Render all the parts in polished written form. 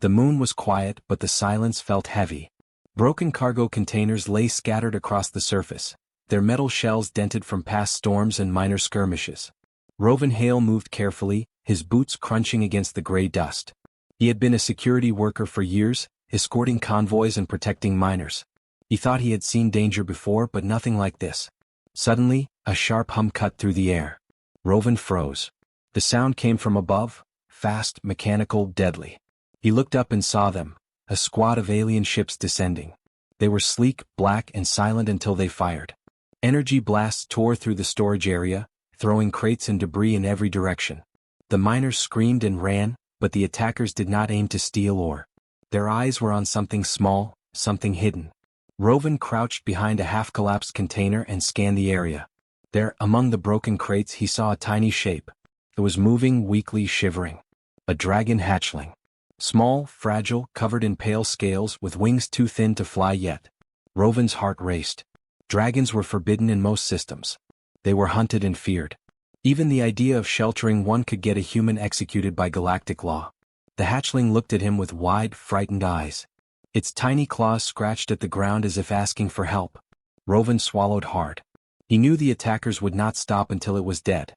The moon was quiet, but the silence felt heavy. Broken cargo containers lay scattered across the surface, their metal shells dented from past storms and minor skirmishes. Rovan Hale moved carefully, his boots crunching against the gray dust. He had been a security worker for years, escorting convoys and protecting miners. He thought he had seen danger before, but nothing like this. Suddenly, a sharp hum cut through the air. Rovan froze. The sound came from above, fast, mechanical, deadly. He looked up and saw them, a squad of alien ships descending. They were sleek, black, and silent until they fired. Energy blasts tore through the storage area, throwing crates and debris in every direction. The miners screamed and ran, but the attackers did not aim to steal ore. Their eyes were on something small, something hidden. Rovan crouched behind a half-collapsed container and scanned the area. There, among the broken crates, he saw a tiny shape. It was moving, weakly, shivering. A dragon hatchling. Small, fragile, covered in pale scales, with wings too thin to fly yet. Rovan's heart raced. Dragons were forbidden in most systems. They were hunted and feared. Even the idea of sheltering one could get a human executed by galactic law. The hatchling looked at him with wide, frightened eyes. Its tiny claws scratched at the ground as if asking for help. Rovan swallowed hard. He knew the attackers would not stop until it was dead.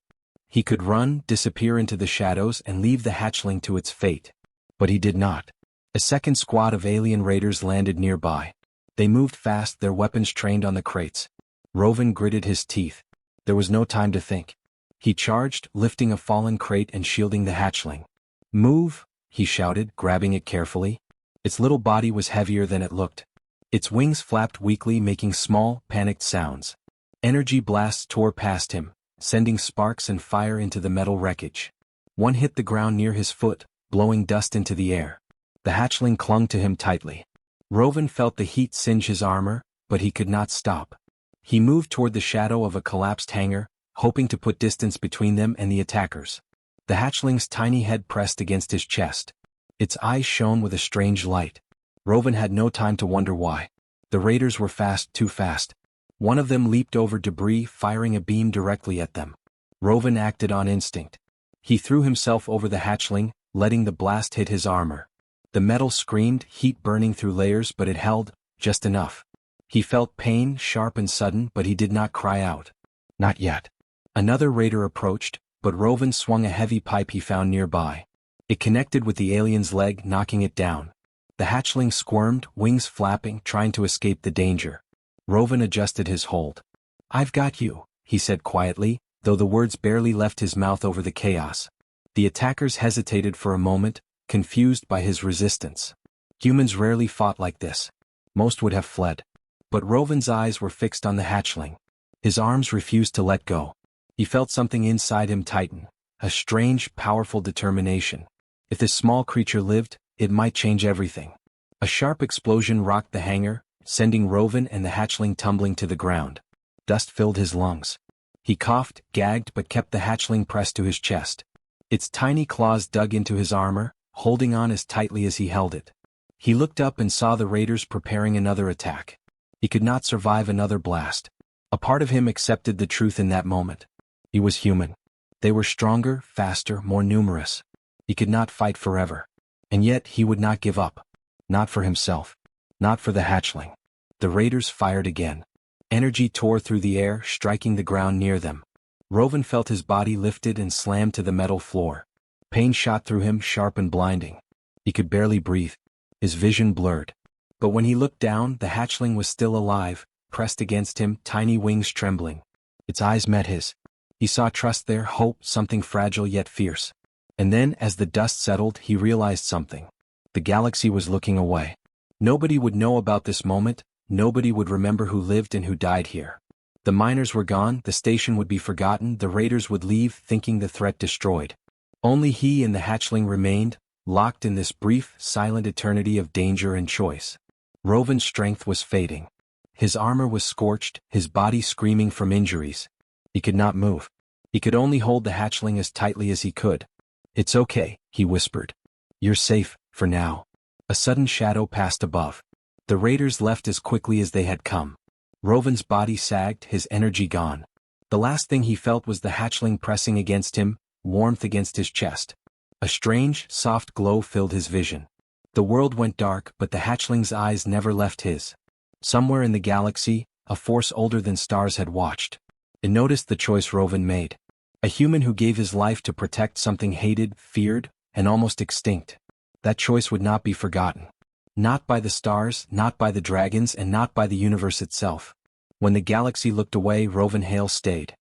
He could run, disappear into the shadows, and leave the hatchling to its fate. But he did not. A second squad of alien raiders landed nearby. They moved fast, their weapons trained on the crates. Rovan gritted his teeth. There was no time to think. He charged, lifting a fallen crate and shielding the hatchling. "Move!" he shouted, grabbing it carefully. Its little body was heavier than it looked. Its wings flapped weakly, making small, panicked sounds. Energy blasts tore past him, sending sparks and fire into the metal wreckage. One hit the ground near his foot, blowing dust into the air. The hatchling clung to him tightly. Rovan felt the heat singe his armor, but he could not stop. He moved toward the shadow of a collapsed hangar, hoping to put distance between them and the attackers. The hatchling's tiny head pressed against his chest. Its eyes shone with a strange light. Rovan had no time to wonder why. The raiders were fast, too fast. One of them leaped over debris, firing a beam directly at them. Rovan acted on instinct. He threw himself over the hatchling, letting the blast hit his armor. The metal screamed, heat burning through layers, but it held, just enough. He felt pain, sharp and sudden, but he did not cry out. Not yet. Another raider approached, but Rovan swung a heavy pipe he found nearby. It connected with the alien's leg, knocking it down. The hatchling squirmed, wings flapping, trying to escape the danger. Rovan adjusted his hold. "I've got you," he said quietly, though the words barely left his mouth over the chaos. The attackers hesitated for a moment, confused by his resistance. Humans rarely fought like this. Most would have fled. But Rovan's eyes were fixed on the hatchling. His arms refused to let go. He felt something inside him tighten, a strange, powerful determination. If this small creature lived, it might change everything. A sharp explosion rocked the hangar, sending Rovan and the hatchling tumbling to the ground. Dust filled his lungs. He coughed, gagged, but kept the hatchling pressed to his chest. Its tiny claws dug into his armor, holding on as tightly as he held it. He looked up and saw the raiders preparing another attack. He could not survive another blast. A part of him accepted the truth in that moment. He was human. They were stronger, faster, more numerous. He could not fight forever. And yet he would not give up. Not for himself. Not for the hatchling. The raiders fired again. Energy tore through the air, striking the ground near them. Rovan felt his body lifted and slammed to the metal floor. Pain shot through him, sharp and blinding. He could barely breathe. His vision blurred. But when he looked down, the hatchling was still alive, pressed against him, tiny wings trembling. Its eyes met his. He saw trust there, hope, something fragile yet fierce. And then, as the dust settled, he realized something. The galaxy was looking away. Nobody would know about this moment, nobody would remember who lived and who died here. The miners were gone, the station would be forgotten, the raiders would leave, thinking the threat destroyed. Only he and the hatchling remained, locked in this brief, silent eternity of danger and choice. Rovan's strength was fading. His armor was scorched, his body screaming from injuries. He could not move. He could only hold the hatchling as tightly as he could. "It's okay," he whispered. "You're safe, for now." A sudden shadow passed above. The raiders left as quickly as they had come. Rovan's body sagged, his energy gone. The last thing he felt was the hatchling pressing against him, warmth against his chest. A strange, soft glow filled his vision. The world went dark, but the hatchling's eyes never left his. Somewhere in the galaxy, a force older than stars had watched. It noticed the choice Rovan made. A human who gave his life to protect something hated, feared, and almost extinct. That choice would not be forgotten. Not by the stars, not by the dragons, and not by the universe itself. When the galaxy looked away, Rovan Hale stayed.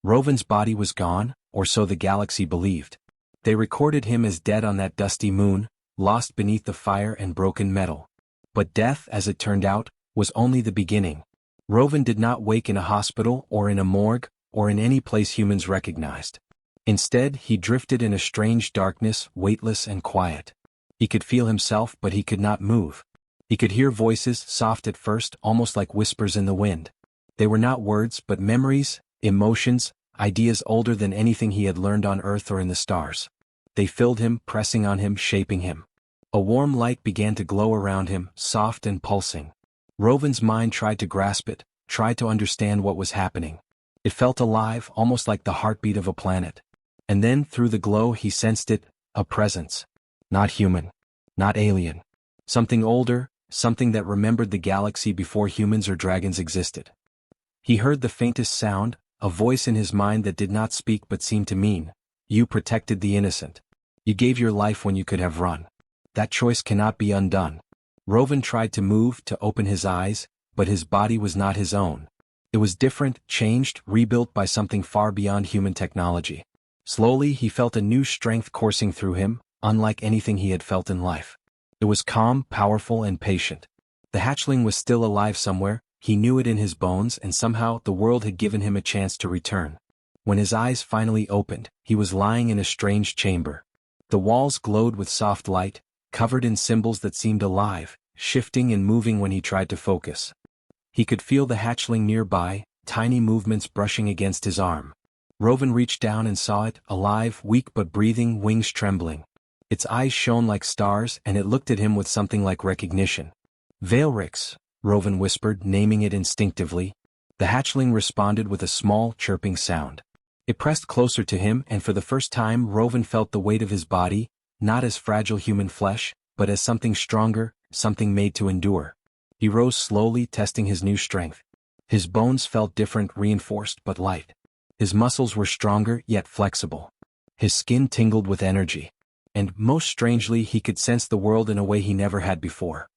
Rovan's body was gone, or so the galaxy believed. They recorded him as dead on that dusty moon, lost beneath the fire and broken metal. But death, as it turned out, was only the beginning. Rovan did not wake in a hospital or in a morgue, or in any place humans recognized. Instead, he drifted in a strange darkness, weightless and quiet. He could feel himself, but he could not move. He could hear voices, soft at first, almost like whispers in the wind. They were not words, but memories, emotions, ideas older than anything he had learned on Earth or in the stars. They filled him, pressing on him, shaping him. A warm light began to glow around him, soft and pulsing. Rovan's mind tried to grasp it, tried to understand what was happening. It felt alive, almost like the heartbeat of a planet. And then, through the glow, he sensed it, a presence. Not human. Not alien. Something older, something that remembered the galaxy before humans or dragons existed. He heard the faintest sound, a voice in his mind that did not speak but seemed to mean, "You protected the innocent. You gave your life when you could have run. That choice cannot be undone." Rovan tried to move, to open his eyes, but his body was not his own. It was different, changed, rebuilt by something far beyond human technology. Slowly he felt a new strength coursing through him, unlike anything he had felt in life. It was calm, powerful, and patient. The hatchling was still alive somewhere, he knew it in his bones, and somehow the world had given him a chance to return. When his eyes finally opened, he was lying in a strange chamber. The walls glowed with soft light, covered in symbols that seemed alive, shifting and moving when he tried to focus. He could feel the hatchling nearby, tiny movements brushing against his arm. Rovan reached down and saw it, alive, weak but breathing, wings trembling. Its eyes shone like stars, and it looked at him with something like recognition. "Veilrix," Rovan whispered, naming it instinctively. The hatchling responded with a small, chirping sound. It pressed closer to him, and for the first time Rovan felt the weight of his body, not as fragile human flesh, but as something stronger, something made to endure. He rose slowly, testing his new strength. His bones felt different, reinforced but light. His muscles were stronger, yet flexible. His skin tingled with energy. And, most strangely, he could sense the world in a way he never had before.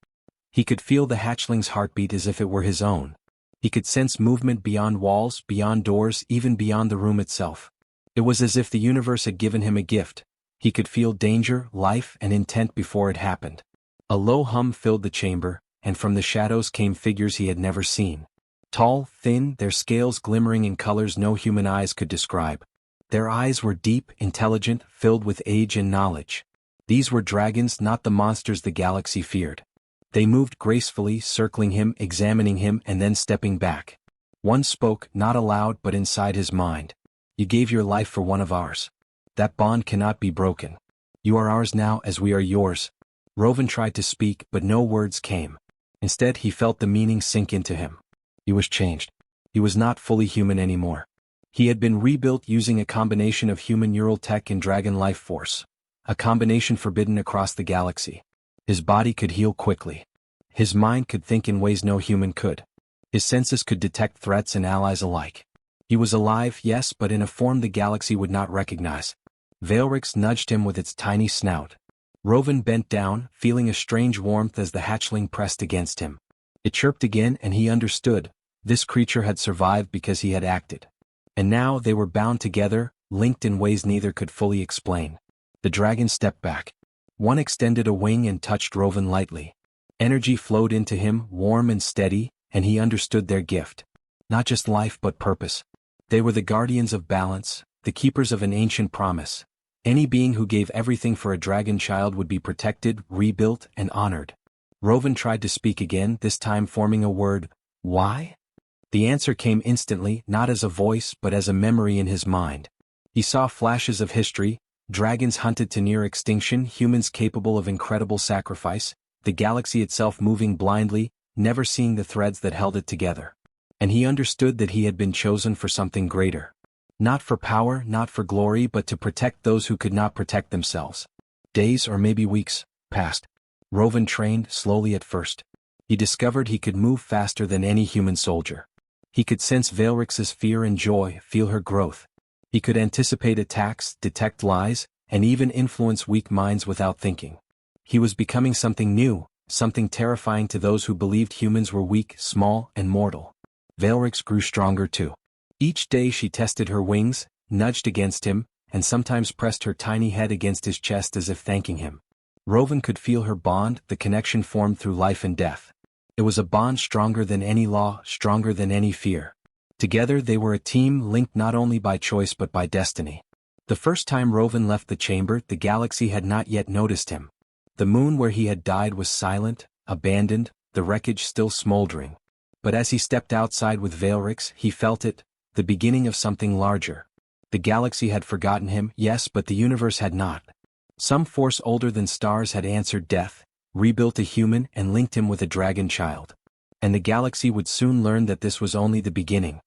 He could feel the hatchling's heartbeat as if it were his own. He could sense movement beyond walls, beyond doors, even beyond the room itself. It was as if the universe had given him a gift. He could feel danger, life, and intent before it happened. A low hum filled the chamber, and from the shadows came figures he had never seen. Tall, thin, their scales glimmering in colors no human eyes could describe. Their eyes were deep, intelligent, filled with age and knowledge. These were dragons, not the monsters the galaxy feared. They moved gracefully, circling him, examining him, and then stepping back. One spoke, not aloud but inside his mind. "You gave your life for one of ours. That bond cannot be broken. You are ours now as we are yours." Rovan tried to speak, but no words came. Instead, he felt the meaning sink into him. He was changed. He was not fully human anymore. He had been rebuilt using a combination of human neural tech and dragon life force. A combination forbidden across the galaxy. His body could heal quickly. His mind could think in ways no human could. His senses could detect threats and allies alike. He was alive, yes, but in a form the galaxy would not recognize. Veilrix nudged him with its tiny snout. Rovan bent down, feeling a strange warmth as the hatchling pressed against him. It chirped again, and he understood. This creature had survived because he had acted. And now they were bound together, linked in ways neither could fully explain. The dragon stepped back. One extended a wing and touched Rovan lightly. Energy flowed into him, warm and steady, and he understood their gift. Not just life but purpose. They were the guardians of balance, the keepers of an ancient promise. Any being who gave everything for a dragon child would be protected, rebuilt, and honored. Rovan tried to speak again, this time forming a word. "Why?" The answer came instantly, not as a voice but as a memory in his mind. He saw flashes of history, dragons hunted to near extinction, humans capable of incredible sacrifice, the galaxy itself moving blindly, never seeing the threads that held it together. And he understood that he had been chosen for something greater. Not for power, not for glory, but to protect those who could not protect themselves. Days or maybe weeks passed. Rovan trained slowly at first. He discovered he could move faster than any human soldier. He could sense Valrix's fear and joy, feel her growth. He could anticipate attacks, detect lies, and even influence weak minds without thinking. He was becoming something new, something terrifying to those who believed humans were weak, small, and mortal. Valrix grew stronger too. Each day she tested her wings, nudged against him, and sometimes pressed her tiny head against his chest as if thanking him. Rovan could feel her bond, the connection formed through life and death. It was a bond stronger than any law, stronger than any fear. Together they were a team linked not only by choice but by destiny. The first time Rovan left the chamber, the galaxy had not yet noticed him. The moon where he had died was silent, abandoned, the wreckage still smoldering. But as he stepped outside with Valrix, he felt it, the beginning of something larger. The galaxy had forgotten him, yes, but the universe had not. Some force older than stars had answered death, rebuilt a human and linked him with a dragon child. And the galaxy would soon learn that this was only the beginning.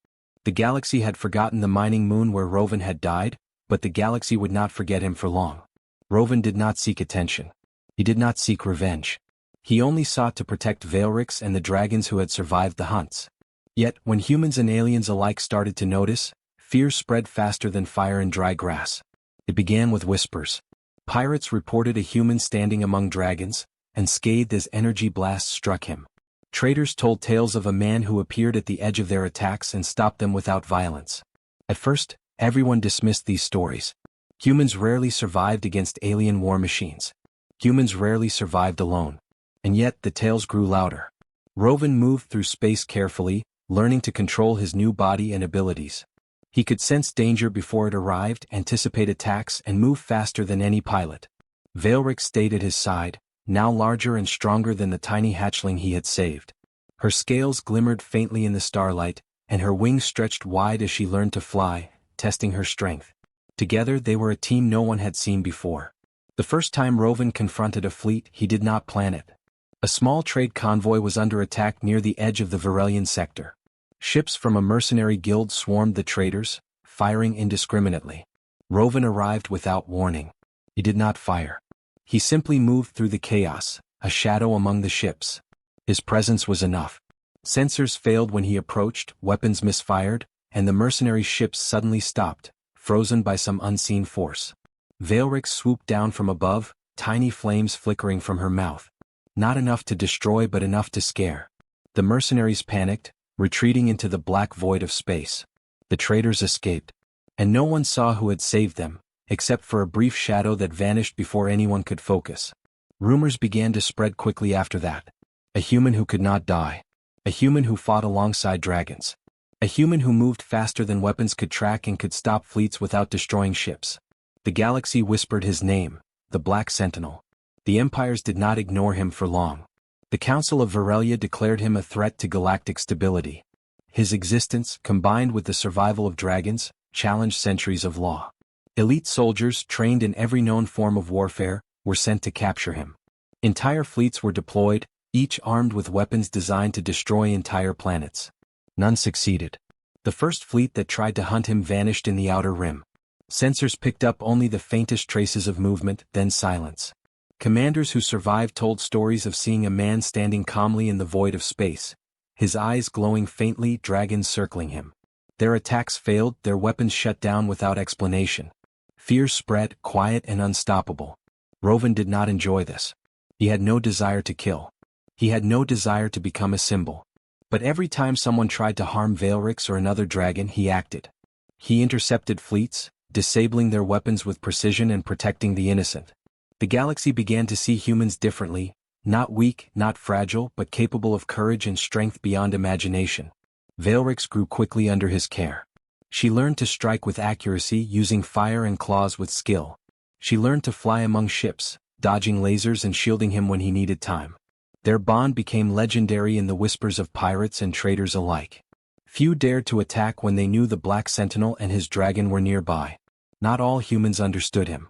The galaxy had forgotten the mining moon where Rovan had died, but the galaxy would not forget him for long. Rovan did not seek attention. He did not seek revenge. He only sought to protect Valrix and the dragons who had survived the hunts. Yet, when humans and aliens alike started to notice, fear spread faster than fire in dry grass. It began with whispers. Pirates reported a human standing among dragons, and scathed as energy blasts struck him. Traders told tales of a man who appeared at the edge of their attacks and stopped them without violence. At first, everyone dismissed these stories. Humans rarely survived against alien war machines. Humans rarely survived alone. And yet the tales grew louder. Rovan moved through space carefully, learning to control his new body and abilities. He could sense danger before it arrived, anticipate attacks, and move faster than any pilot. Valrix stayed at his side, now larger and stronger than the tiny hatchling he had saved. Her scales glimmered faintly in the starlight, and her wings stretched wide as she learned to fly, testing her strength. Together they were a team no one had seen before. The first time Rovan confronted a fleet, he did not plan it. A small trade convoy was under attack near the edge of the Varelian sector. Ships from a mercenary guild swarmed the traders, firing indiscriminately. Rovan arrived without warning. He did not fire. He simply moved through the chaos, a shadow among the ships. His presence was enough. Sensors failed when he approached, weapons misfired, and the mercenary ships suddenly stopped, frozen by some unseen force. Valrix swooped down from above, tiny flames flickering from her mouth. Not enough to destroy but enough to scare. The mercenaries panicked, retreating into the black void of space. The traders escaped. And no one saw who had saved them, except for a brief shadow that vanished before anyone could focus. Rumors began to spread quickly after that. A human who could not die. A human who fought alongside dragons. A human who moved faster than weapons could track and could stop fleets without destroying ships. The galaxy whispered his name, the Black Sentinel. The empires did not ignore him for long. The Council of Varelia declared him a threat to galactic stability. His existence, combined with the survival of dragons, challenged centuries of law. Elite soldiers, trained in every known form of warfare, were sent to capture him. Entire fleets were deployed, each armed with weapons designed to destroy entire planets. None succeeded. The first fleet that tried to hunt him vanished in the outer rim. Sensors picked up only the faintest traces of movement, then silence. Commanders who survived told stories of seeing a man standing calmly in the void of space, his eyes glowing faintly, dragons circling him. Their attacks failed, their weapons shut down without explanation. Fear spread, quiet and unstoppable. Rovan did not enjoy this. He had no desire to kill. He had no desire to become a symbol. But every time someone tried to harm Valrix or another dragon, he acted. He intercepted fleets, disabling their weapons with precision and protecting the innocent. The galaxy began to see humans differently, not weak, not fragile, but capable of courage and strength beyond imagination. Valrix grew quickly under his care. She learned to strike with accuracy, using fire and claws with skill. She learned to fly among ships, dodging lasers and shielding him when he needed time. Their bond became legendary in the whispers of pirates and traders alike. Few dared to attack when they knew the Black Sentinel and his dragon were nearby. Not all humans understood him.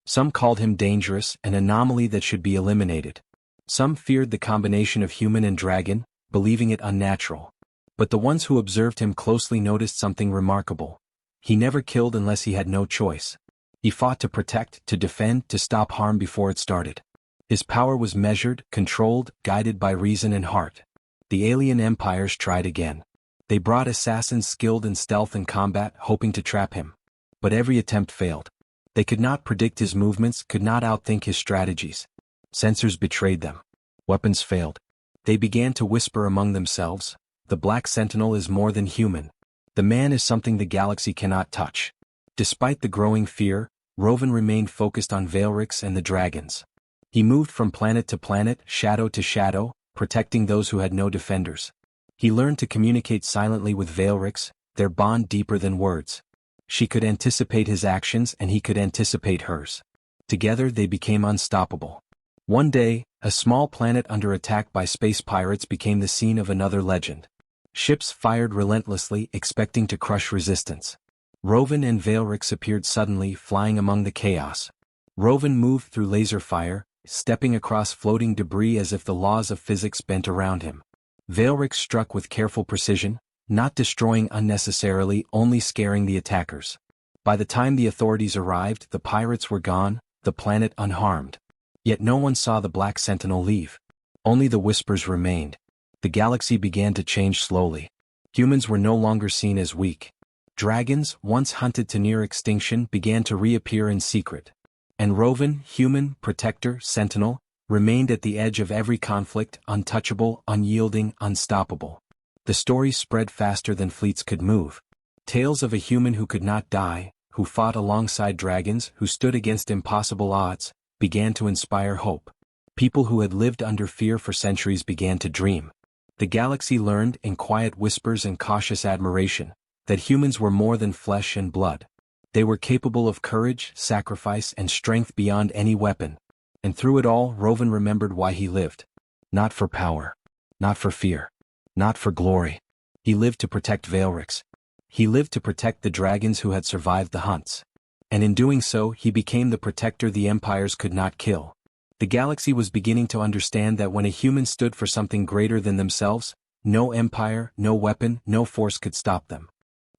Some called him dangerous, an anomaly that should be eliminated. Some feared the combination of human and dragon, believing it unnatural. But the ones who observed him closely noticed something remarkable. He never killed unless he had no choice. He fought to protect, to defend, to stop harm before it started. His power was measured, controlled, guided by reason and heart. The alien empires tried again. They brought assassins skilled in stealth and combat, hoping to trap him. But every attempt failed. They could not predict his movements, could not outthink his strategies. Sensors betrayed them. Weapons failed. They began to whisper among themselves, "The Black Sentinel is more than human. The man is something the galaxy cannot touch." Despite the growing fear, Rovan remained focused on Veilrix and the dragons. He moved from planet to planet, shadow to shadow, protecting those who had no defenders. He learned to communicate silently with Veilrix, their bond deeper than words. She could anticipate his actions and he could anticipate hers. Together they became unstoppable. One day, a small planet under attack by space pirates became the scene of another legend. Ships fired relentlessly, expecting to crush resistance. Rovan and Veilrix appeared suddenly, flying among the chaos. Rovan moved through laser fire, stepping across floating debris as if the laws of physics bent around him. Veilrix struck with careful precision, not destroying unnecessarily, only scaring the attackers. By the time the authorities arrived, the pirates were gone, the planet unharmed. Yet no one saw the Black Sentinel leave. Only the whispers remained. The galaxy began to change slowly. Humans were no longer seen as weak. Dragons, once hunted to near extinction, began to reappear in secret. And Rovan, human, protector, sentinel, remained at the edge of every conflict, untouchable, unyielding, unstoppable. The story spread faster than fleets could move. Tales of a human who could not die, who fought alongside dragons, who stood against impossible odds, began to inspire hope. People who had lived under fear for centuries began to dream. The galaxy learned, in quiet whispers and cautious admiration, that humans were more than flesh and blood. They were capable of courage, sacrifice, and strength beyond any weapon. And through it all, Rovan remembered why he lived. Not for power. Not for fear. Not for glory. He lived to protect Veilrix. He lived to protect the dragons who had survived the hunts. And in doing so, he became the protector the empires could not kill. The galaxy was beginning to understand that when a human stood for something greater than themselves, no empire, no weapon, no force could stop them.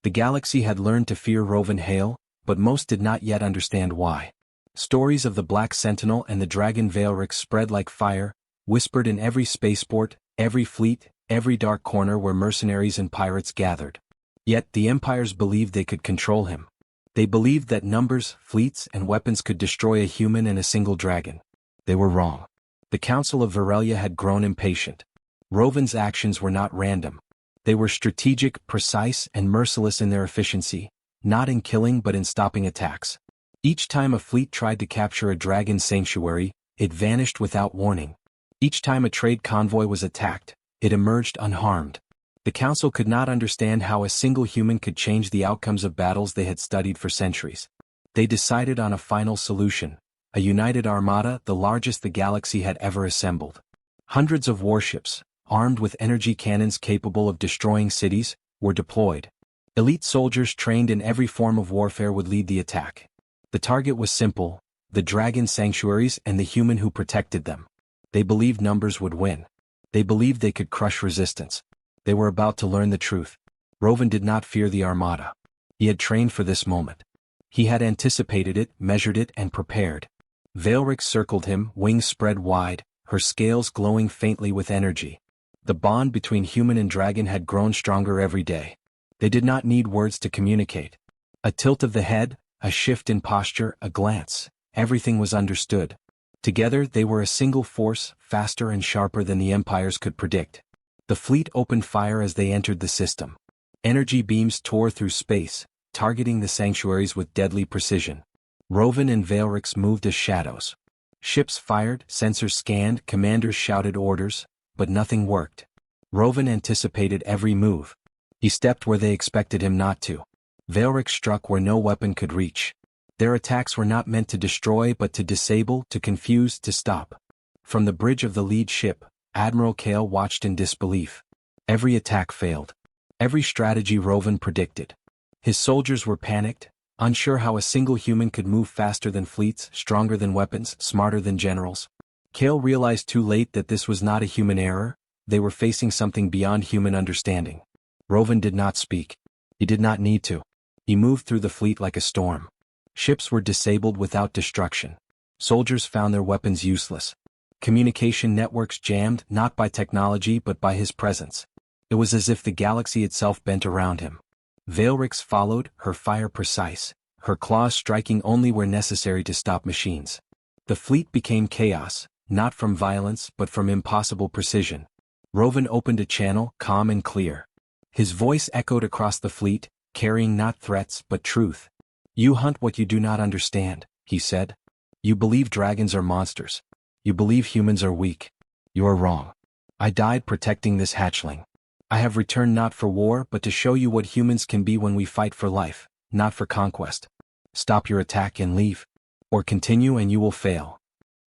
The galaxy had learned to fear Rovan Hale, but most did not yet understand why. Stories of the Black Sentinel and the dragon Veilrix spread like fire, whispered in every spaceport, every fleet, every dark corner where mercenaries and pirates gathered. Yet the empires believed they could control him. They believed that numbers, fleets, and weapons could destroy a human and a single dragon. They were wrong. The Council of Varelia had grown impatient. Rovan's actions were not random. They were strategic, precise, and merciless in their efficiency, not in killing but in stopping attacks. Each time a fleet tried to capture a dragon sanctuary, it vanished without warning. Each time a trade convoy was attacked, it emerged unharmed. The Council could not understand how a single human could change the outcomes of battles they had studied for centuries. They decided on a final solution: a united armada, the largest the galaxy had ever assembled. Hundreds of warships, armed with energy cannons capable of destroying cities, were deployed. Elite soldiers trained in every form of warfare would lead the attack. The target was simple: the dragon sanctuaries and the human who protected them. They believed numbers would win. They believed they could crush resistance. They were about to learn the truth. Rovan did not fear the armada. He had trained for this moment. He had anticipated it, measured it, and prepared. Veilrix circled him, wings spread wide, her scales glowing faintly with energy. The bond between human and dragon had grown stronger every day. They did not need words to communicate. A tilt of the head, a shift in posture, a glance, everything was understood. Together they were a single force, faster and sharper than the empires could predict. The fleet opened fire as they entered the system. Energy beams tore through space, targeting the sanctuaries with deadly precision. Rovan and Veilrix moved as shadows. Ships fired, sensors scanned, commanders shouted orders, but nothing worked. Rovan anticipated every move. He stepped where they expected him not to. Veilrix struck where no weapon could reach. Their attacks were not meant to destroy but to disable, to confuse, to stop. From the bridge of the lead ship, Admiral Kale watched in disbelief. Every attack failed. Every strategy Rovan predicted. His soldiers were panicked, unsure how a single human could move faster than fleets, stronger than weapons, smarter than generals. Kale realized too late that this was not a human error. They were facing something beyond human understanding. Rovan did not speak. He did not need to. He moved through the fleet like a storm. Ships were disabled without destruction. Soldiers found their weapons useless. Communication networks jammed not by technology but by his presence. It was as if the galaxy itself bent around him. Veilrix followed, her fire precise, her claws striking only where necessary to stop machines. The fleet became chaos, not from violence but from impossible precision. Rovan opened a channel, calm and clear. His voice echoed across the fleet, carrying not threats but truth. "You hunt what you do not understand," he said. "You believe dragons are monsters. You believe humans are weak. You are wrong. I died protecting this hatchling. I have returned not for war but to show you what humans can be when we fight for life, not for conquest. Stop your attack and leave. Or continue and you will fail."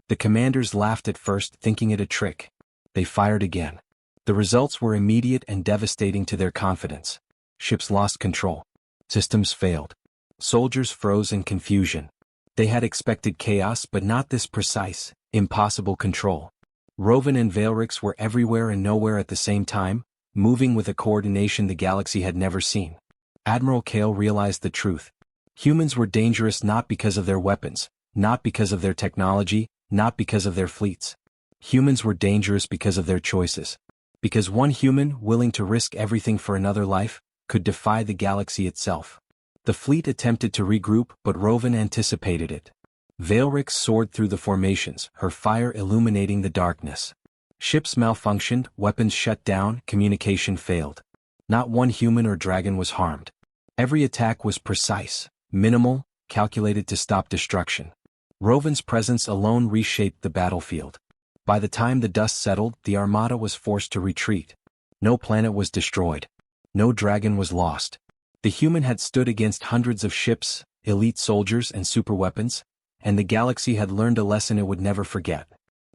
The commanders laughed at first, thinking it a trick. They fired again. The results were immediate and devastating to their confidence. Ships lost control. Systems failed. Soldiers froze in confusion. They had expected chaos but not this precise, impossible control. Rovan and Veilrix were everywhere and nowhere at the same time, moving with a coordination the galaxy had never seen. Admiral Kale realized the truth. Humans were dangerous not because of their weapons, not because of their technology, not because of their fleets. Humans were dangerous because of their choices. Because one human, willing to risk everything for another life, could defy the galaxy itself. The fleet attempted to regroup but Rovan anticipated it. Veilrix soared through the formations, her fire illuminating the darkness. Ships malfunctioned, weapons shut down, communication failed. Not one human or dragon was harmed. Every attack was precise, minimal, calculated to stop destruction. Rovan's presence alone reshaped the battlefield. By the time the dust settled, the armada was forced to retreat. No planet was destroyed. No dragon was lost. The human had stood against hundreds of ships, elite soldiers and superweapons, and the galaxy had learned a lesson it would never forget.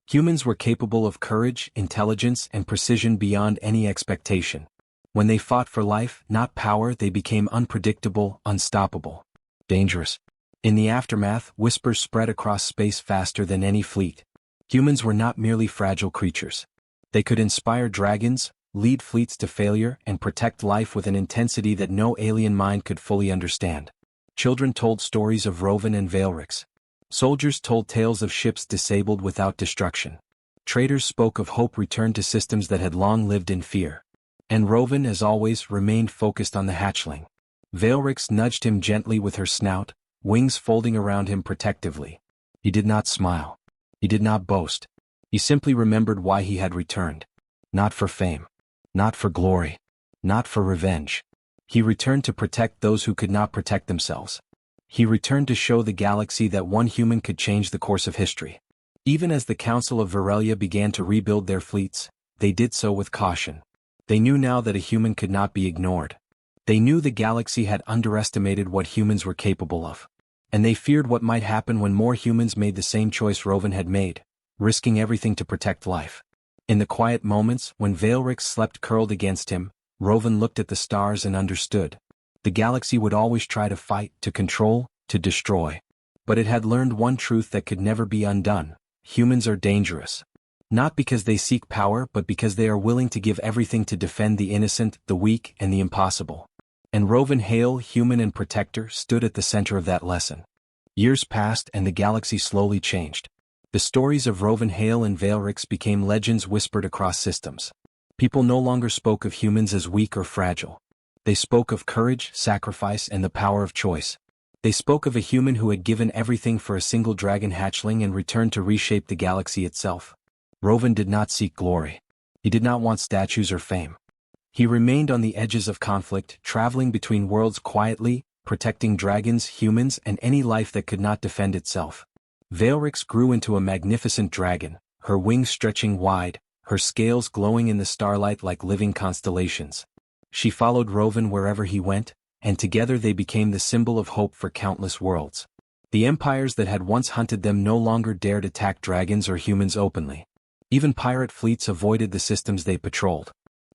Humans were capable of courage, intelligence, and precision beyond any expectation. When they fought for life, not power, they became unpredictable, unstoppable, dangerous. In the aftermath, whispers spread across space faster than any fleet. Humans were not merely fragile creatures. They could inspire dragons, lead fleets to failure, and protect life with an intensity that no alien mind could fully understand. Children told stories of Rovan and Veilrix. Soldiers told tales of ships disabled without destruction. Traders spoke of hope returned to systems that had long lived in fear. And Rovan, as always, remained focused on the hatchling. Veilrix nudged him gently with her snout, wings folding around him protectively. He did not smile. He did not boast. He simply remembered why he had returned. Not for fame. Not for glory. Not for revenge. He returned to protect those who could not protect themselves. He returned to show the galaxy that one human could change the course of history. Even as the Council of Varelia began to rebuild their fleets, they did so with caution. They knew now that a human could not be ignored. They knew the galaxy had underestimated what humans were capable of. And they feared what might happen when more humans made the same choice Rovan had made, risking everything to protect life. In the quiet moments, when Veilrix slept curled against him, Rovan looked at the stars and understood. The galaxy would always try to fight, to control, to destroy. But it had learned one truth that could never be undone: humans are dangerous. Not because they seek power but because they are willing to give everything to defend the innocent, the weak, and the impossible. And Rovan Hale, human and protector, stood at the center of that lesson. Years passed and the galaxy slowly changed. The stories of Rovan Hale and Veilrix became legends whispered across systems. People no longer spoke of humans as weak or fragile. They spoke of courage, sacrifice, and the power of choice. They spoke of a human who had given everything for a single dragon hatchling and returned to reshape the galaxy itself. Rovan did not seek glory. He did not want statues or fame. He remained on the edges of conflict, traveling between worlds quietly, protecting dragons, humans, and any life that could not defend itself. Veilrix grew into a magnificent dragon, her wings stretching wide, her scales glowing in the starlight like living constellations. She followed Rovan wherever he went, and together they became the symbol of hope for countless worlds. The empires that had once hunted them no longer dared attack dragons or humans openly. Even pirate fleets avoided the systems they patrolled.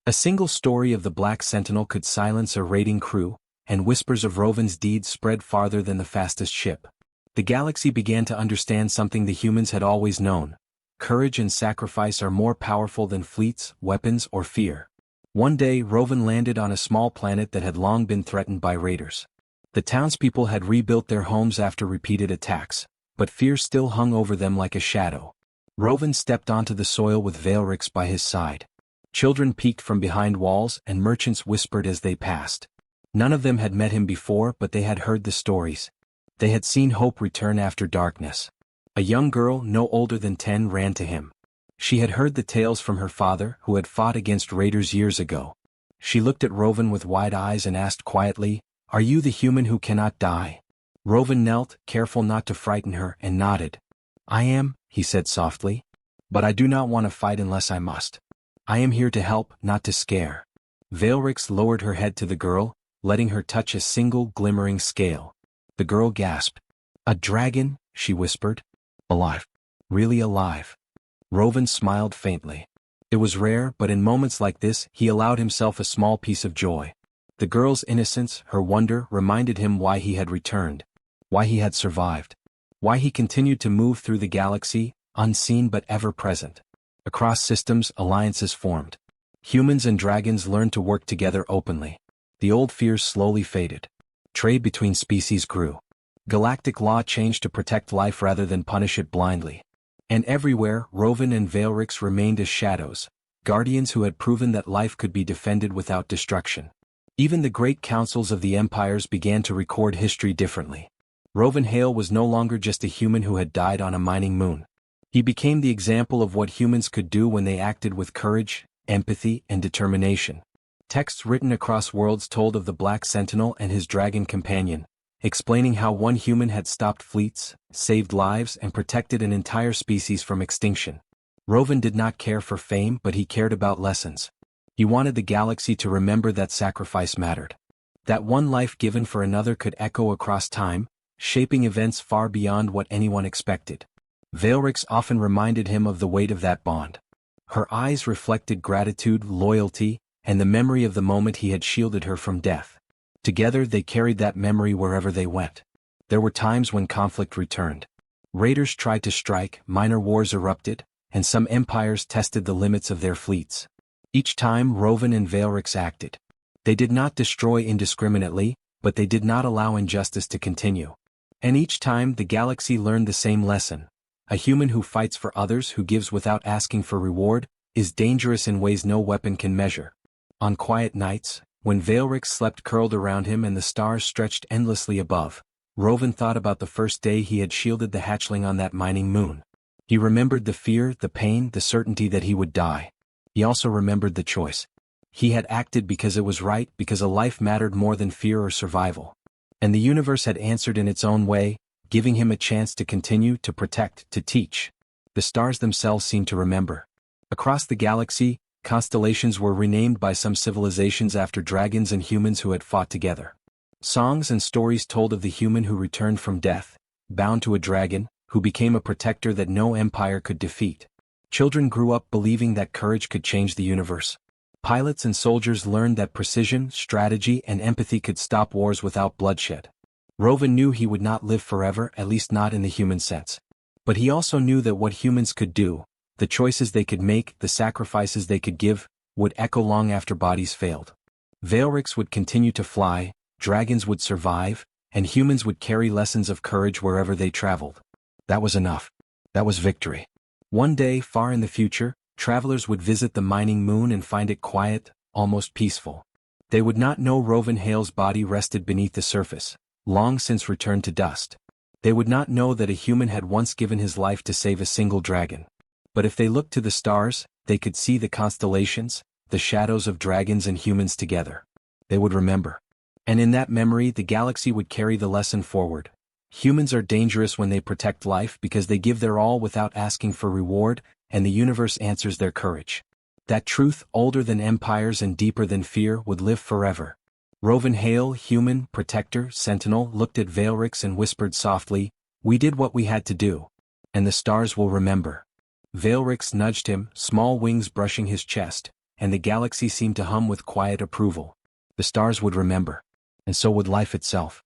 A single story of the Black Sentinel could silence a raiding crew, and whispers of Rovan's deeds spread farther than the fastest ship. The galaxy began to understand something the humans had always known: courage and sacrifice are more powerful than fleets, weapons, or fear. One day Rovan landed on a small planet that had long been threatened by raiders. The townspeople had rebuilt their homes after repeated attacks, but fear still hung over them like a shadow. Rovan stepped onto the soil with Veilrix by his side. Children peeked from behind walls and merchants whispered as they passed. None of them had met him before, but they had heard the stories. They had seen hope return after darkness. A young girl no older than 10 ran to him. She had heard the tales from her father, who had fought against raiders years ago. She looked at Rovan with wide eyes and asked quietly, "Are you the human who cannot die?" Rovan knelt, careful not to frighten her, and nodded. "I am," he said softly. "But I do not want to fight unless I must. I am here to help, not to scare." Veilrix lowered her head to the girl, letting her touch a single glimmering scale. The girl gasped. "A dragon," she whispered. "Alive. Really alive." Rovan smiled faintly. It was rare, but in moments like this he allowed himself a small piece of joy. The girl's innocence, her wonder, reminded him why he had returned. Why he had survived. Why he continued to move through the galaxy, unseen but ever present. Across systems, alliances formed. Humans and dragons learned to work together openly. The old fears slowly faded. Trade between species grew. Galactic law changed to protect life rather than punish it blindly. And everywhere, Rovan and Veilrix remained as shadows, guardians who had proven that life could be defended without destruction. Even the great councils of the empires began to record history differently. Rovan Hale was no longer just a human who had died on a mining moon. He became the example of what humans could do when they acted with courage, empathy, and determination. Texts written across worlds told of the Black Sentinel and his dragon companion, explaining how one human had stopped fleets, saved lives, and protected an entire species from extinction. Rovan did not care for fame, but he cared about lessons. He wanted the galaxy to remember that sacrifice mattered. That one life given for another could echo across time, shaping events far beyond what anyone expected. Veilrix often reminded him of the weight of that bond. Her eyes reflected gratitude, loyalty, and the memory of the moment he had shielded her from death. Together they carried that memory wherever they went. There were times when conflict returned. Raiders tried to strike, minor wars erupted, and some empires tested the limits of their fleets. Each time Rovan and Veilrix acted. They did not destroy indiscriminately, but they did not allow injustice to continue. And each time the galaxy learned the same lesson. A human who fights for others, who gives without asking for reward, is dangerous in ways no weapon can measure. On quiet nights, when Veilrix slept curled around him and the stars stretched endlessly above, Rovan thought about the first day he had shielded the hatchling on that mining moon. He remembered the fear, the pain, the certainty that he would die. He also remembered the choice. He had acted because it was right, because a life mattered more than fear or survival. And the universe had answered in its own way, giving him a chance to continue, to protect, to teach. The stars themselves seemed to remember. Across the galaxy, constellations were renamed by some civilizations after dragons and humans who had fought together. Songs and stories told of the human who returned from death, bound to a dragon, who became a protector that no empire could defeat. Children grew up believing that courage could change the universe. Pilots and soldiers learned that precision, strategy, and empathy could stop wars without bloodshed. Rovan knew he would not live forever, at least not in the human sense. But he also knew that what humans could do, the choices they could make, the sacrifices they could give, would echo long after bodies failed. Veilrix would continue to fly, dragons would survive, and humans would carry lessons of courage wherever they traveled. That was enough. That was victory. One day, far in the future, travelers would visit the mining moon and find it quiet, almost peaceful. They would not know Rovan Hale's body rested beneath the surface, long since returned to dust. They would not know that a human had once given his life to save a single dragon. But if they looked to the stars, they could see the constellations, the shadows of dragons and humans together. They would remember. And in that memory the galaxy would carry the lesson forward. Humans are dangerous when they protect life because they give their all without asking for reward, and the universe answers their courage. That truth, older than empires and deeper than fear, would live forever. Rovan Hale, human, protector, sentinel, looked at Veilrix and whispered softly, "We did what we had to do. And the stars will remember." Veilrix nudged him, small wings brushing his chest, and the galaxy seemed to hum with quiet approval. The stars would remember. And so would life itself.